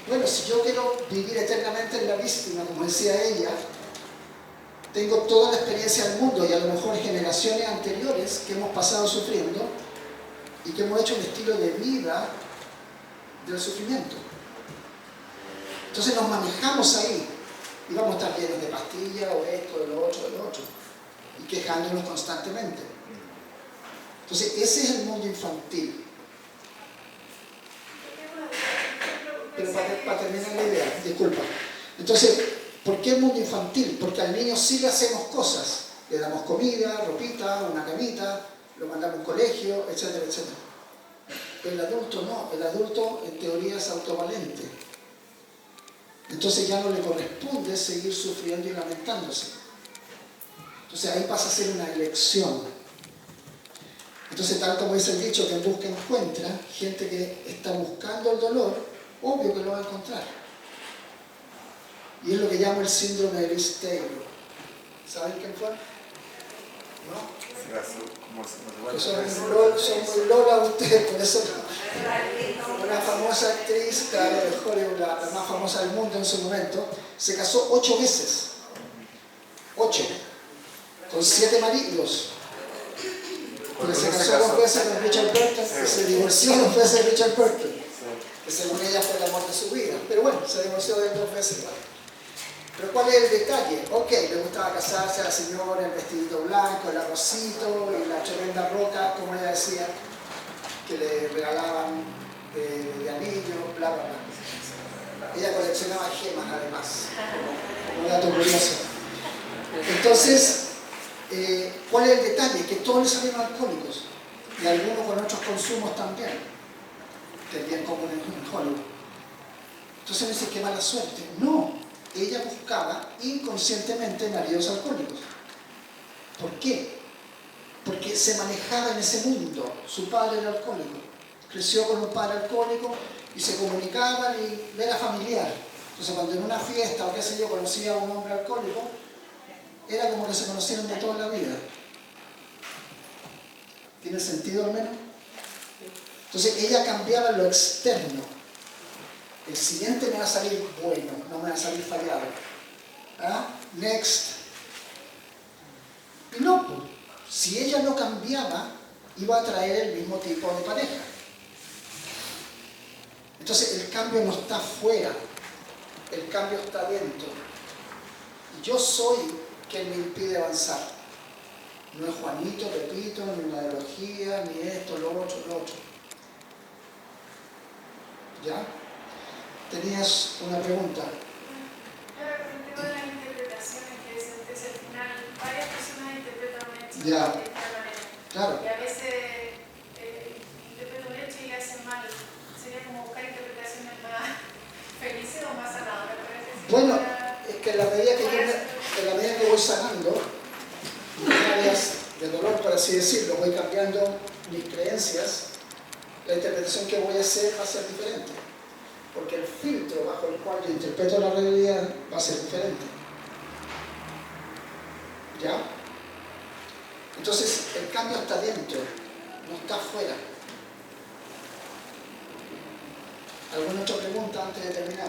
Bueno, si yo quiero vivir eternamente en la víctima, como decía ella, tengo toda la experiencia del mundo y a lo mejor generaciones anteriores que hemos pasado sufriendo y que hemos hecho un estilo de vida del sufrimiento. Entonces nos manejamos ahí y vamos a estar llenos de pastillas o esto, de lo otro, y quejándonos constantemente. Entonces ese es el mundo infantil. Pero para terminar la idea, disculpa. Entonces, ¿por qué el mundo infantil? Porque al niño sí le hacemos cosas. Le damos comida, ropita, una camita, lo mandamos a un colegio, etcétera, etcétera. Pero el adulto no, el adulto en teoría es autovalente. Entonces ya no le corresponde seguir sufriendo y lamentándose. Entonces ahí pasa a ser una elección. Entonces tal como dice el dicho, que en busca encuentra, gente que está buscando el dolor, obvio que lo va a encontrar. Y es lo que llamo el síndrome de Liz Taylor. ¿Saben quién fue? ¿No? Son muy lola ustedes, por eso una famosa actriz, claro, de Hollywood, la más famosa del mundo en su momento, se casó 8 veces. 8. Con 7 maridos. Porque se casó 2 veces con Richard Burton y se divorció 2 veces de Richard Burton. Que según ella fue el amor de su vida. Pero bueno, se divorció de 2 veces. Pero ¿cuál es el detalle? Ok, le gustaba casarse a la señora, el vestidito blanco, el arrocito y la tremenda roca, como ella decía, que le regalaban de anillo, bla, bla, bla. Ella coleccionaba gemas además, como dato curioso. Entonces, ¿cuál es el detalle? Que todos les salieron alcohólicos y algunos con otros consumos también, que es bien común en Hollywood. Entonces me dice, qué mala suerte. No, ella buscaba inconscientemente maridos alcohólicos. ¿Por qué? Porque se manejaba en ese mundo. Su padre era alcohólico. Creció con un padre alcohólico y se comunicaban y era familiar. Entonces cuando en una fiesta o qué sé yo conocía a un hombre alcohólico, era como que se conocieron de toda la vida. ¿Tiene sentido al menos? Entonces ella cambiaba lo externo. El siguiente me va a salir bueno, no me va a salir fallado. ¿Ah? Next. Y no, pues, si ella no cambiaba, iba a traer el mismo tipo de pareja. Entonces el cambio no está fuera, el cambio está dentro. Yo soy quien me impide avanzar. No es Juanito, Pepito, ni la ideología, ni esto, lo otro, lo otro. ¿Ya? Tenías una pregunta. Claro, con el tema de las interpretaciones, que es el final, varias personas interpretan un hecho Ya. de esta manera. Claro. Y a veces interpretan un hecho y le hacen mal. Sería como buscar interpretaciones más felices o más sanadoras. Bueno, es que en la medida que voy sanando mis áreas de dolor, por así decirlo, voy cambiando mis creencias, la interpretación que voy a hacer va a ser diferente. Porque el filtro bajo el cual yo interpreto la realidad va a ser diferente. ¿Ya? Entonces, el cambio está dentro, no está afuera. ¿Alguna otra pregunta antes de terminar?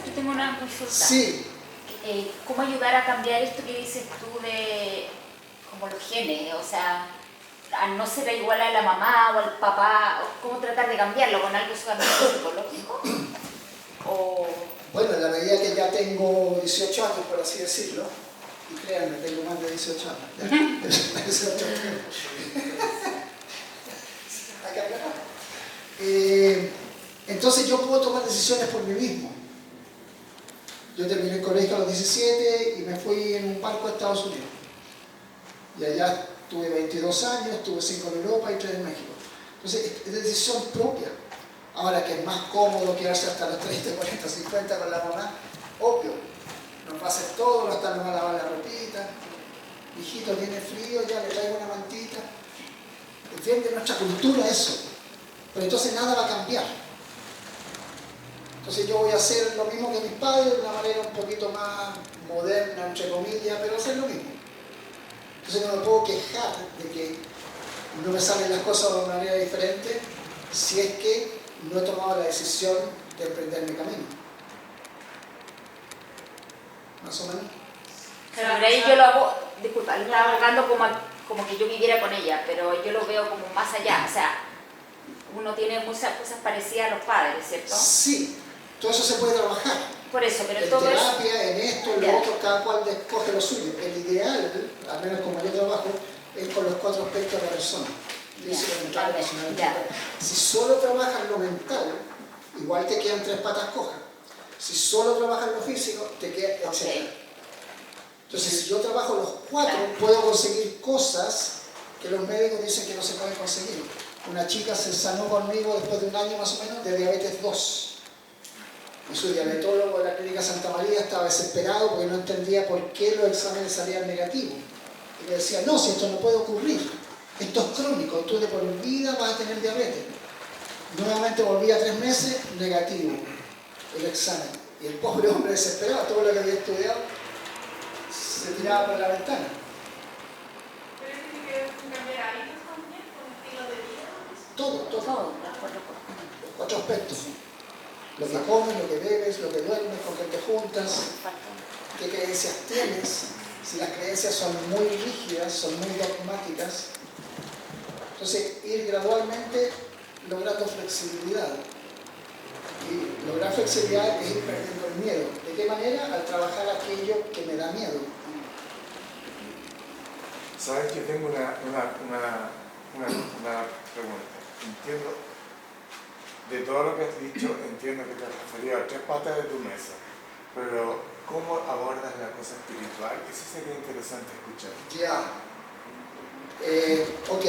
Yo tengo una consulta. Sí. ¿Cómo ayudar a cambiar esto que dices tú de como los genes? O sea, a no ser igual a la mamá o al papá, ¿cómo tratar de cambiarlo? ¿Con algo solamente psicológico? O... Bueno, en la medida que ya tengo 18 años, por así decirlo, y créanme, tengo más de 18 años. ¿Ya? 18 años. Acá, acá. Entonces yo puedo tomar decisiones por mí mismo. Yo terminé el colegio a los 17 y me fui en un barco a Estados Unidos. Y allá tuve 22 años, tuve 5 en Europa y 3 en México. Entonces es decisión propia. Ahora que es más cómodo quedarse hasta los 30, 40, 50 con la mamá, obvio. Nos va a hacer todo, hasta nos va a lavar la ropita. Hijito, tiene frío, ya le traigo una mantita. ¿Entiende? Nuestra cultura eso. Pero entonces nada va a cambiar. Entonces yo voy a hacer lo mismo que mis padres, de una manera un poquito más moderna, entre comillas, pero hacer lo mismo. Entonces no me puedo quejar de que no me salen las cosas de una manera diferente si es que no he tomado la decisión de emprender mi camino. ¿Más o menos? Pero ahí yo lo hago, disculpa, lo estaba abogando como que yo viviera con ella, pero yo lo veo como más allá. O sea, uno tiene muchas cosas parecidas a los padres, ¿cierto? Sí, todo eso se puede trabajar. Por eso, pero En todo eso... terapia, en esto, en lo otro, cada cual escoge lo suyo. El ideal, al menos como yo trabajo, es con los 4 aspectos de la persona. Físico, mental, emocional, espiritual. Si solo trabajas lo mental, igual te quedan 3 patas cojas. Si solo trabajas lo físico, te queda etc. Okay. Entonces, si yo trabajo los 4, puedo conseguir cosas que los médicos dicen que no se pueden conseguir. Una chica se sanó conmigo después de un año más o menos de diabetes 2. Y su diabetólogo de la clínica Santa María estaba desesperado porque no entendía por qué los exámenes salían negativos. Y le decía, no, si esto no puede ocurrir, esto es crónico, tú de por vida vas a tener diabetes. Nuevamente volvía 3 meses, negativo el examen. Y el pobre hombre desesperado, todo lo que había estudiado, se tiraba por la ventana. Pero eso tiene que ver con cambiar hábitos también, con estilo de vida. Todo. Todo, de acuerdo con... Los 4 aspectos. Lo que comes, lo que bebes, lo que duermes, con quién te juntas, qué creencias tienes. Si las creencias son muy rígidas, son muy dogmáticas, entonces ir gradualmente logrando flexibilidad. Y Lograr flexibilidad es ir perdiendo el miedo. ¿De qué manera? Al trabajar aquello que me da miedo. Sabes que tengo una pregunta. Entiendo, de todo lo que has dicho, entiendo que te has referido a 3 patas de tu mesa, pero ¿cómo abordas la cosa espiritual? Eso sería interesante escuchar. Ya. Ok.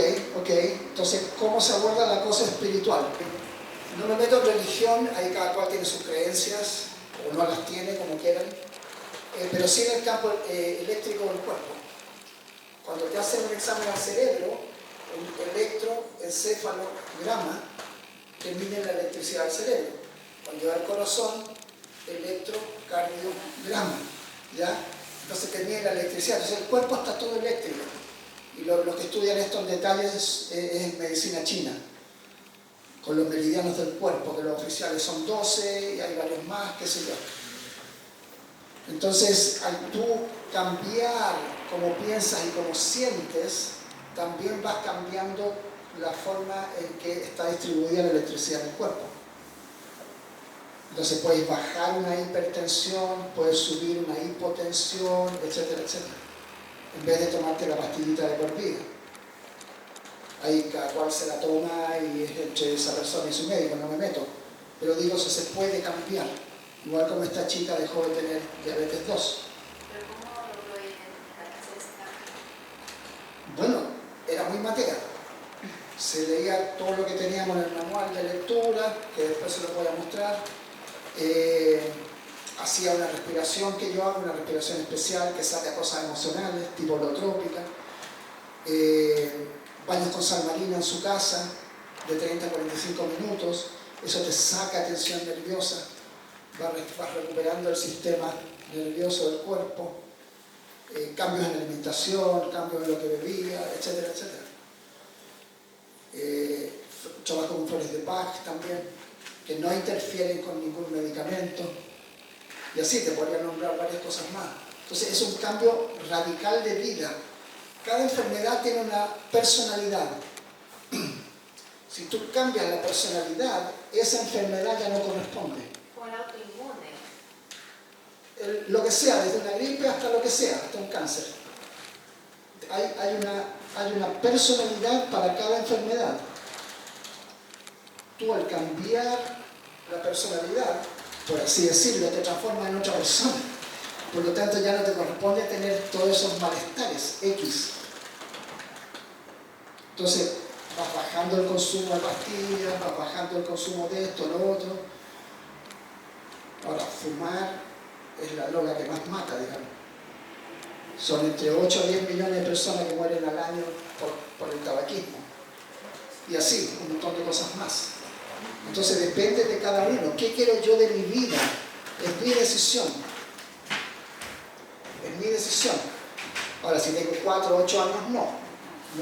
Entonces, ¿cómo se aborda la cosa espiritual? No me meto en religión, ahí cada cual tiene sus creencias, o no las tiene, como quieran, pero sí en el campo eléctrico del cuerpo. Cuando te hacen un examen al cerebro, el electroencefalograma que mide la electricidad del cerebro. Cuando va al corazón, electrocardiograma, ¿ya? Entonces te mide la electricidad. Entonces el cuerpo está todo eléctrico. Y los que estudian esto en detalles es en medicina china, con los meridianos del cuerpo, que los oficiales son 12 y hay varios más, qué sé yo. Entonces, al tú cambiar cómo piensas y cómo sientes, también vas cambiando la forma en que está distribuida la electricidad en el cuerpo. Entonces puedes bajar una hipertensión, puedes subir una hipotensión, etcétera, etcétera, en vez de tomarte la pastillita de por vida. Ahí cada cual se la toma y es entre esa persona y su médico, no me meto. Pero digo, eso se puede cambiar. Igual como esta chica dejó de tener diabetes 2. Pero ¿cómo lo puede identificar? ¿Hacer ese cambio? Bueno, era muy matera. Se leía todo lo que teníamos en el manual de lectura, que después se lo voy a mostrar. Hacía una respiración que yo hago, una respiración especial que saca cosas emocionales, tipo holotrópica. Baños con sal marina en su casa, de 30 a 45 minutos. Eso te saca tensión nerviosa. Vas recuperando el sistema nervioso del cuerpo. Cambios en la alimentación, cambios en lo que bebía, etcétera, etcétera. Trabajo con flores de Bach también, que no interfieren con ningún medicamento. Y así te podría nombrar varias cosas más. Entonces es un cambio radical de vida. Cada enfermedad tiene una personalidad. Si tú cambias la personalidad, esa enfermedad ya no corresponde. Como el autoinmune. Lo que sea, desde una gripe hasta lo que sea, hasta un cáncer. Hay una personalidad para cada enfermedad. Tú al cambiar la personalidad, por así decirlo, te transformas en otra persona. Por lo tanto, ya no te corresponde tener todos esos malestares X. Entonces, vas bajando el consumo de pastillas, vas bajando el consumo de esto, lo otro. Ahora, fumar es la droga que más mata, digamos. Son entre 8 a 10 millones de personas que mueren al año por el tabaquismo. Y así, un montón de cosas más. Entonces depende de cada uno. ¿Qué quiero yo de mi vida? Es mi decisión. Es mi decisión. Ahora, si tengo 4 o 8 años, no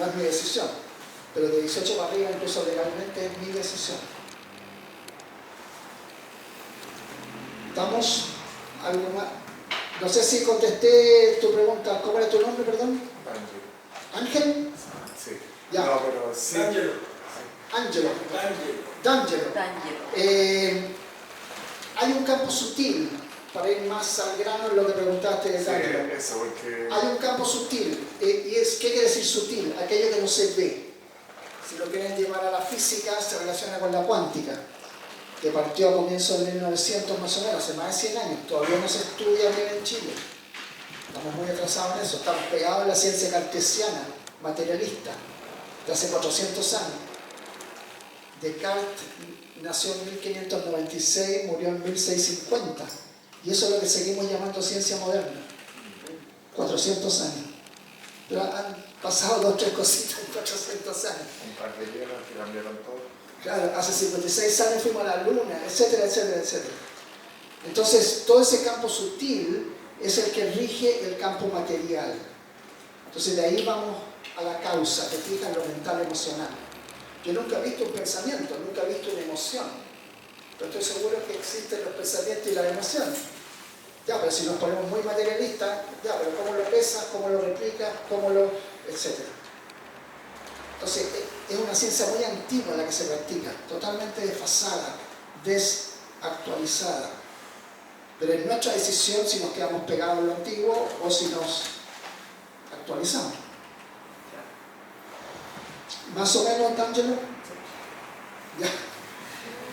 es mi decisión. Pero de 18 para arriba, incluso legalmente, es mi decisión. ¿Estamos? ¿Algo más? No sé si contesté tu pregunta. ¿Cómo era tu nombre, perdón? Ángel. ¿Ángel? Sí. Ya. No, pero sí. Ángelo. Ángelo. D'Angelo. Hay un campo sutil, para ir más al grano en lo que preguntaste de D'Angelo. Sí, eso, porque... Hay un campo sutil, y es, ¿qué quiere decir sutil? Aquello que no se ve. Si lo quieren llevar a la física, se relaciona con la cuántica, que partió a comienzos de 1900 más o menos, hace más de 100 años. Todavía no se estudia bien en Chile. Estamos muy atrasados en eso. Estamos pegados en la ciencia cartesiana, materialista, de hace 400 años. Descartes nació en 1596, murió en 1650. Y eso es lo que seguimos llamando ciencia moderna. 400 años. Pero han pasado 2 o 3 cositas en 400 años. Un par de hielos que cambiaron todo. Claro, hace 56 años fuimos a la luna, etcétera, etcétera, etcétera. Entonces, todo ese campo sutil es el que rige el campo material. Entonces, de ahí vamos a la causa, que fija en lo mental emocional. Yo nunca he visto un pensamiento, nunca he visto una emoción, pero estoy seguro que existen los pensamientos y las emociones. Ya, pero si nos ponemos muy materialistas, ya, pero ¿cómo lo pesas? ¿Cómo lo replicas? ¿Cómo lo...? etcétera. Entonces, es una ciencia muy antigua la que se practica, totalmente desfasada, actualizada. Pero es nuestra decisión si nos quedamos pegados en lo antiguo o si nos actualizamos. ¿Más o menos, D'Angelo? Ya.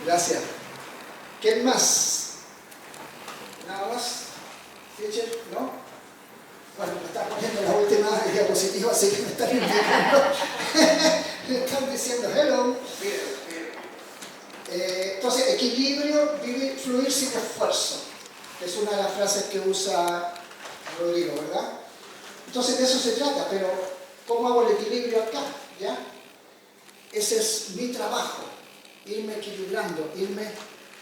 Gracias. ¿Quién más? ¿Nada más? ¿Teacher? ¿No? Bueno, me están poniendo la última diapositiva, así que me están indicando. Me están diciendo hello. Entonces, equilibrio, vivir, fluir sin esfuerzo. Es una de las frases que usa Rodrigo, ¿verdad? Entonces, de eso se trata, pero ¿cómo hago el equilibrio acá? ¿Ya? Ese es mi trabajo, irme equilibrando, irme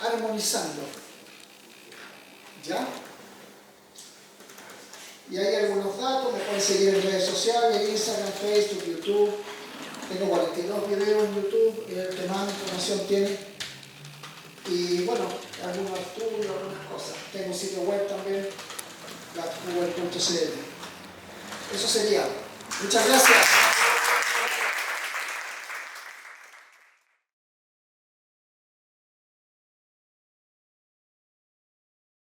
armonizando. ¿Ya? Y hay algunos datos, me pueden seguir en redes sociales, Instagram, Facebook, YouTube. Tengo 42 videos en YouTube, el que más información tiene. Y bueno, algunos estudios, algunas cosas. Tengo un sitio web también, latcuber.cl. Eso sería. Muchas gracias.